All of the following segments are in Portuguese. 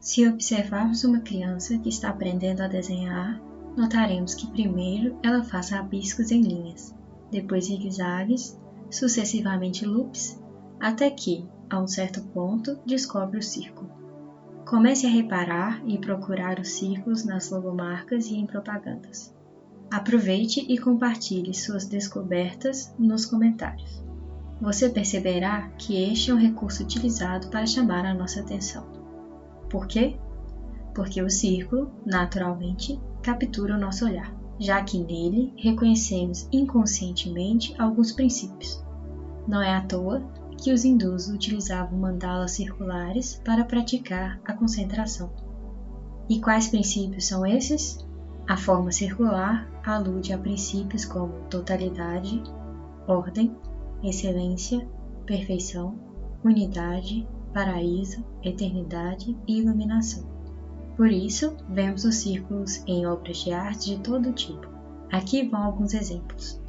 Se observarmos uma criança que está aprendendo a desenhar, notaremos que primeiro ela faz rabiscos em linhas, depois zigue-zagues, sucessivamente loops, até que, a um certo ponto, descobre o círculo. Comece a reparar e procurar os círculos nas logomarcas e em propagandas. Aproveite e compartilhe suas descobertas nos comentários. Você perceberá que este é um recurso utilizado para chamar a nossa atenção. Por quê? Porque o círculo, naturalmente, captura o nosso olhar, já que nele reconhecemos inconscientemente alguns princípios. Não é à toa que os hindus utilizavam mandalas circulares para praticar a concentração. E quais princípios são esses? A forma circular alude a princípios como totalidade, ordem, excelência, perfeição, unidade, paraíso, eternidade e iluminação. Por isso, vemos os círculos em obras de arte de todo tipo. Aqui vão alguns exemplos.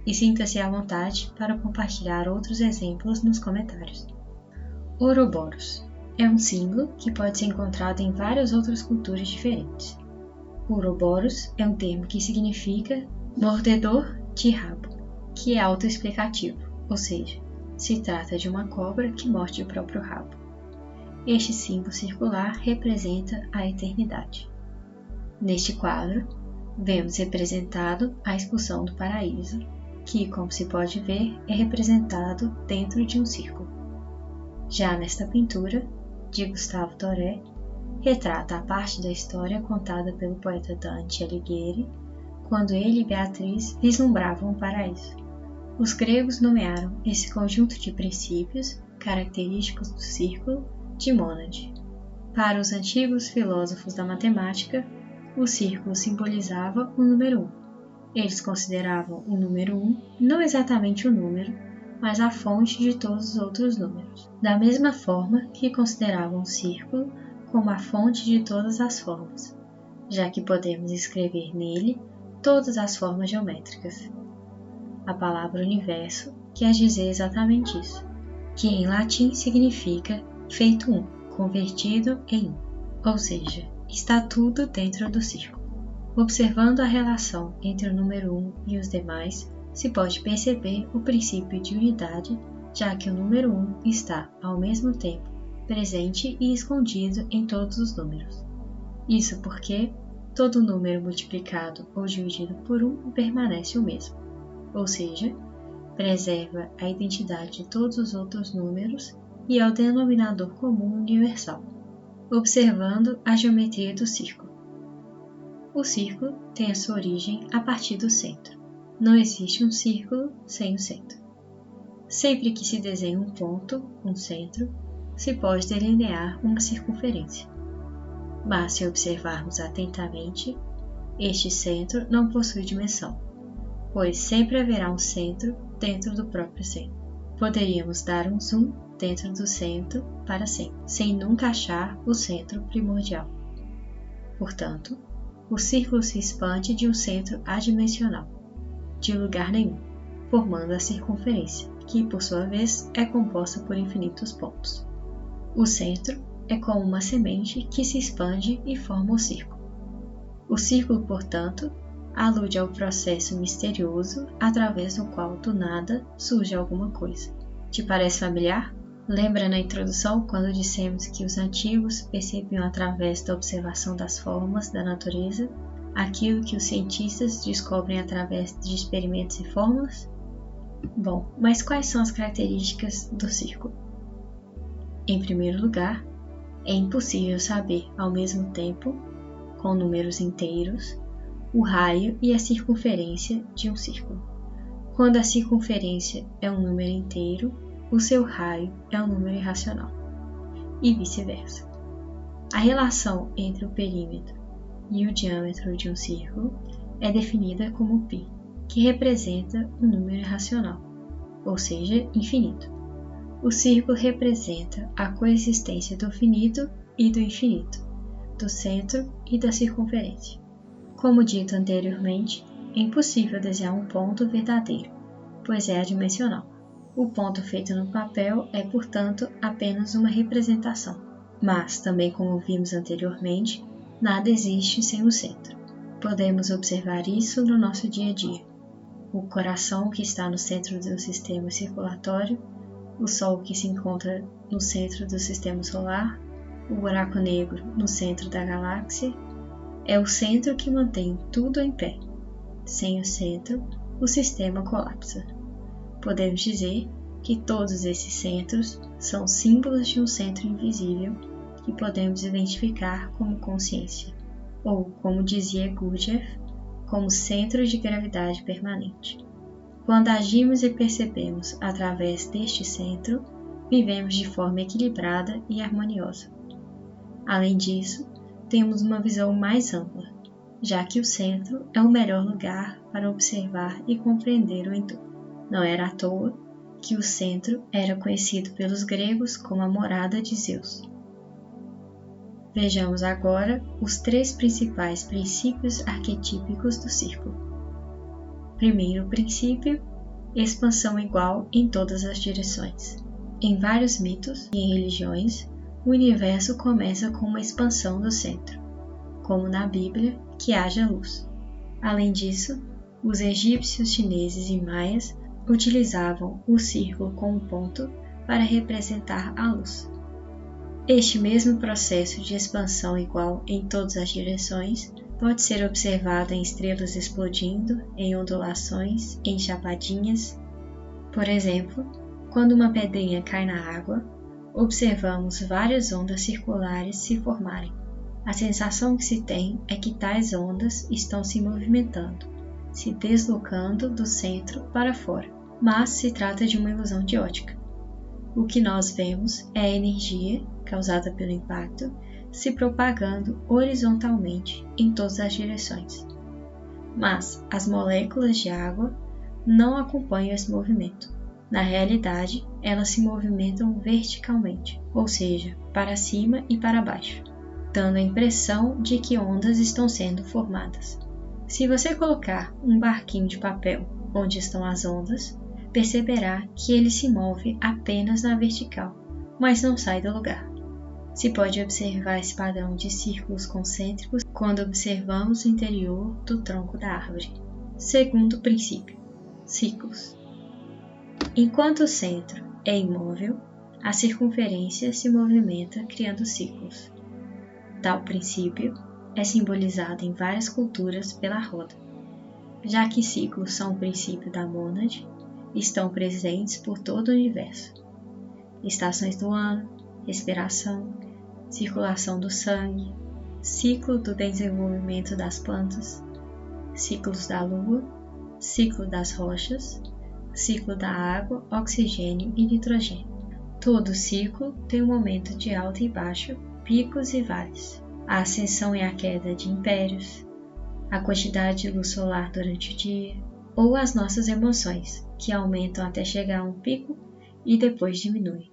E sinta-se à vontade para compartilhar outros exemplos nos comentários. Ouroboros é um símbolo que pode ser encontrado em várias outras culturas diferentes. Ouroboros é um termo que significa mordedor de rabo, que é autoexplicativo, ou seja, se trata de uma cobra que morde o próprio rabo. Este símbolo circular representa a eternidade. Neste quadro, vemos representado a expulsão do paraíso, que, como se pode ver, é representado dentro de um círculo. Já nesta pintura, de Gustave Doré, retrata a parte da história contada pelo poeta Dante Alighieri, quando ele e Beatriz vislumbravam o paraíso. Os gregos nomearam esse conjunto de princípios característicos do círculo de mônade. Para os antigos filósofos da matemática, o círculo simbolizava o número 1. Eles consideravam o número 1 não exatamente o número, mas a fonte de todos os outros números. Da mesma forma que consideravam o círculo como a fonte de todas as formas, já que podemos escrever nele todas as formas geométricas. A palavra universo quer dizer exatamente isso, que em latim significa feito um, convertido em um, ou seja, está tudo dentro do círculo. Observando a relação entre o número 1 e os demais, se pode perceber o princípio de unidade, já que o número 1 está, ao mesmo tempo, presente e escondido em todos os números. Isso porque todo número multiplicado ou dividido por 1 permanece o mesmo, ou seja, preserva a identidade de todos os outros números e é o denominador comum universal. Observando a geometria do círculo. O círculo tem a sua origem a partir do centro. Não existe um círculo sem o centro. Sempre que se desenha um ponto, um centro, se pode delinear uma circunferência. Mas se observarmos atentamente, este centro não possui dimensão, pois sempre haverá um centro dentro do próprio centro. Poderíamos dar um zoom dentro do centro para sempre, sem nunca achar o centro primordial. Portanto, o círculo se expande de um centro adimensional, de lugar nenhum, formando a circunferência, que, por sua vez, é composta por infinitos pontos. O centro é como uma semente que se expande e forma o círculo. O círculo, portanto, alude ao processo misterioso através do qual, do nada, surge alguma coisa. Te parece familiar? Lembra na introdução quando dissemos que os antigos percebiam através da observação das formas da natureza aquilo que os cientistas descobrem através de experimentos e fórmulas? Bom, mas quais são as características do círculo? Em primeiro lugar, é impossível saber ao mesmo tempo, com números inteiros, o raio e a circunferência de um círculo. Quando a circunferência é um número inteiro, o seu raio é um número irracional, e vice-versa. A relação entre o perímetro e o diâmetro de um círculo é definida como π, que representa um número irracional, ou seja, infinito. O círculo representa a coexistência do finito e do infinito, do centro e da circunferência. Como dito anteriormente, é impossível desenhar um ponto verdadeiro, pois é adimensional. O ponto feito no papel é, portanto, apenas uma representação. Mas, também como vimos anteriormente, nada existe sem o centro. Podemos observar isso no nosso dia a dia. O coração que está no centro do sistema circulatório, o Sol que se encontra no centro do sistema solar, o buraco negro no centro da galáxia, é o centro que mantém tudo em pé. Sem o centro, o sistema colapsa. Podemos dizer que todos esses centros são símbolos de um centro invisível que podemos identificar como consciência, ou, como dizia Gurdjieff, como centro de gravidade permanente. Quando agimos e percebemos através deste centro, vivemos de forma equilibrada e harmoniosa. Além disso, temos uma visão mais ampla, já que o centro é o melhor lugar para observar e compreender o entorno. Não era à toa que o centro era conhecido pelos gregos como a morada de Zeus. Vejamos agora os 3 principais princípios arquetípicos do círculo. Primeiro princípio, expansão igual em todas as direções. Em vários mitos e em religiões, o universo começa com uma expansão do centro, como na Bíblia, que haja luz. Além disso, os egípcios, chineses e maias utilizavam o círculo como ponto para representar a luz. Este mesmo processo de expansão igual em todas as direções pode ser observado em estrelas explodindo, em ondulações, em chapadinhas. Por exemplo, quando uma pedrinha cai na água, observamos várias ondas circulares se formarem. A sensação que se tem é que tais ondas estão se movimentando, se deslocando do centro para fora, mas se trata de uma ilusão de ótica. O que nós vemos é a energia, causada pelo impacto, se propagando horizontalmente em todas as direções. Mas as moléculas de água não acompanham esse movimento. Na realidade, elas se movimentam verticalmente, ou seja, para cima e para baixo, dando a impressão de que ondas estão sendo formadas. Se você colocar um barquinho de papel onde estão as ondas, perceberá que ele se move apenas na vertical, mas não sai do lugar. Se pode observar esse padrão de círculos concêntricos quando observamos o interior do tronco da árvore. Segundo princípio, ciclos. Enquanto o centro é imóvel, a circunferência se movimenta criando ciclos. Tal princípio é simbolizado em várias culturas pela roda. Já que ciclos são o princípio da mônade, estão presentes por todo o universo. Estações do ano, respiração, circulação do sangue, ciclo do desenvolvimento das plantas, ciclos da lua, ciclo das rochas, ciclo da água, oxigênio e nitrogênio. Todo ciclo tem um momento de alto e baixo, picos e vales. A ascensão e a queda de impérios, a quantidade de luz solar durante o dia, ou as nossas emoções, que aumentam até chegar a um pico e depois diminuem.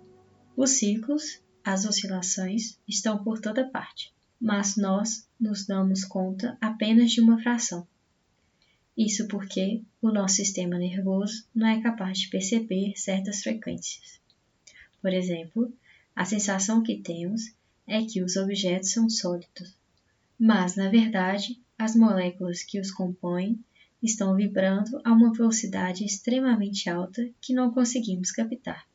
Os ciclos, as oscilações, estão por toda parte, mas nós nos damos conta apenas de uma fração. Isso porque o nosso sistema nervoso não é capaz de perceber certas frequências. Por exemplo, a sensação que temos é que os objetos são sólidos, mas, na verdade, as moléculas que os compõem estão vibrando a uma velocidade extremamente alta que não conseguimos captar.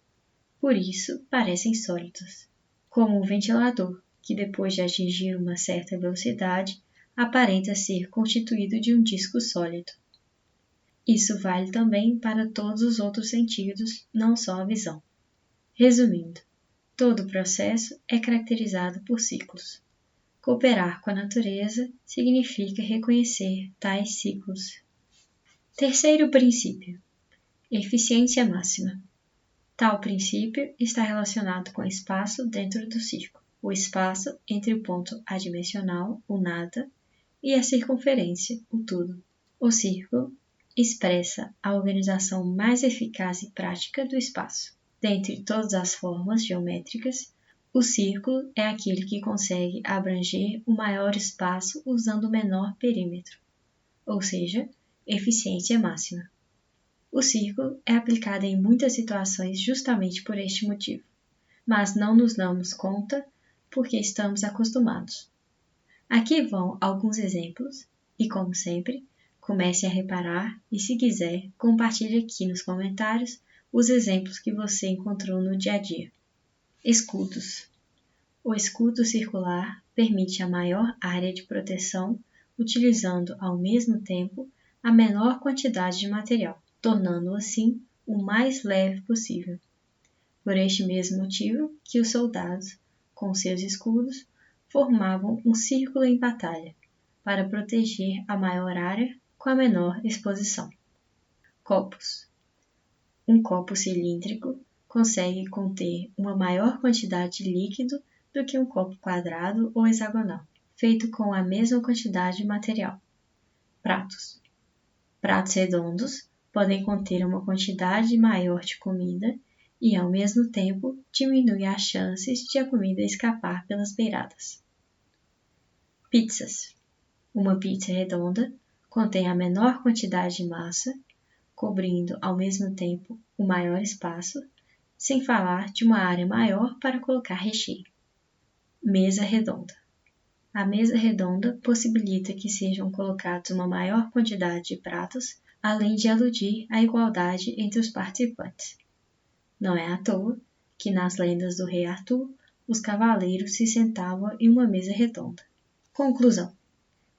Por isso, parecem sólidos, como um ventilador, que depois de atingir uma certa velocidade, aparenta ser constituído de um disco sólido. Isso vale também para todos os outros sentidos, não só a visão. Resumindo, todo o processo é caracterizado por ciclos. Cooperar com a natureza significa reconhecer tais ciclos. Terceiro princípio: eficiência máxima. Tal princípio está relacionado com o espaço dentro do círculo, o espaço entre o ponto adimensional, o nada, e a circunferência, o tudo. O círculo expressa a organização mais eficaz e prática do espaço. Dentre todas as formas geométricas, o círculo é aquele que consegue abranger o maior espaço usando o menor perímetro, ou seja, eficiência máxima. O círculo é aplicado em muitas situações justamente por este motivo, mas não nos damos conta porque estamos acostumados. Aqui vão alguns exemplos e, como sempre, comece a reparar e, se quiser, compartilhe aqui nos comentários os exemplos que você encontrou no dia a dia. Escudos. O escudo circular permite a maior área de proteção, utilizando ao mesmo tempo a menor quantidade de material, tornando-o assim o mais leve possível. Por este mesmo motivo que os soldados, com seus escudos, formavam um círculo em batalha, para proteger a maior área com a menor exposição. Copos. Um copo cilíndrico consegue conter uma maior quantidade de líquido do que um copo quadrado ou hexagonal, feito com a mesma quantidade de material. Pratos. Pratos redondos podem conter uma quantidade maior de comida e, ao mesmo tempo, diminui as chances de a comida escapar pelas beiradas. Pizzas. Uma pizza redonda contém a menor quantidade de massa, cobrindo ao mesmo tempo o maior espaço, sem falar de uma área maior para colocar recheio. Mesa redonda. A mesa redonda possibilita que sejam colocados uma maior quantidade de pratos, além de aludir à igualdade entre os participantes. Não é à toa que nas lendas do rei Arthur, os cavaleiros se sentavam em uma mesa redonda. Conclusão.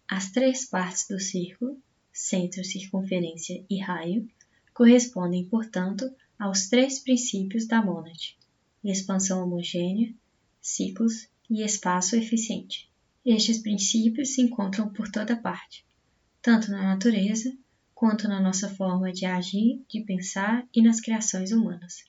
As três partes do círculo, centro, circunferência e raio, correspondem, portanto, aos três princípios da mônade: expansão homogênea, ciclos e espaço eficiente. Estes princípios se encontram por toda parte, tanto na natureza quanto na nossa forma de agir, de pensar e nas criações humanas.